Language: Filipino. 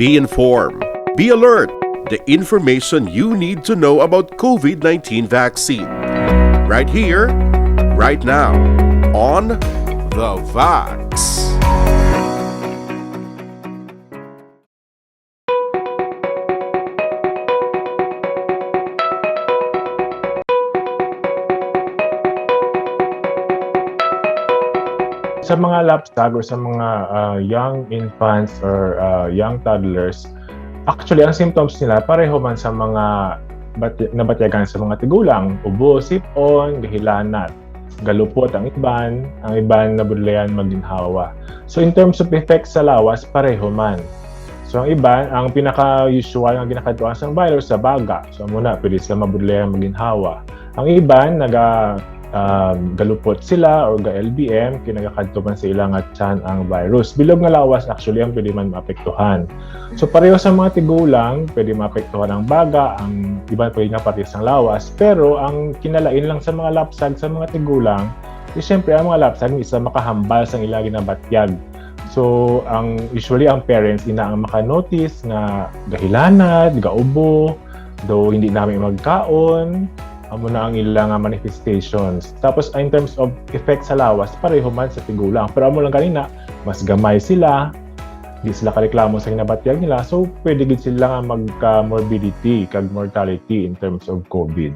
Be informed. Be alert. The information you need to know about COVID-19 vaccine. Right here, right now, on The Vax. Sa mga lapsag or sa mga young infants or young toddlers, actually ang symptoms nila pareho man sa mga nabatyagan sa mga tigulang: ubo, sipon, gahilanat, galupot ang iban nabudlayan maginhawa. So in terms of effects sa lawas, pareho man. So ang iban, ang pinaka-usual ang ginakatuan sa virus sa baga. So muna, pwede sila mabudlayan maginhawa. Ang iban, galupot sila or ga-LBM, kinagakadto man sa ilang at tiyan ang virus. Bilog nga lawas actually ang pwede man maapektuhan. So pareho sa mga tigulang, pwede maapektuhan ang baga, ang iban pwede nga pati sa lawas. Pero ang kinalain lang sa mga lapsag sa mga tigulang, siyempre ang mga lapsag isa makahambal sa ilang ginabatyag. So usually ang parents ina ang maka-notice nga gahilanat, gaubo, though hindi namin magkaon, amo na ang ilang manifestations. Tapos in terms of effect sa lawas, pareho man sa tigulang. Pero amo lang kanina, mas gamay sila, di sila kareklamo sa kinabatyag nila, so pwede gid sila nga magka-morbidity kag mortality in terms of COVID.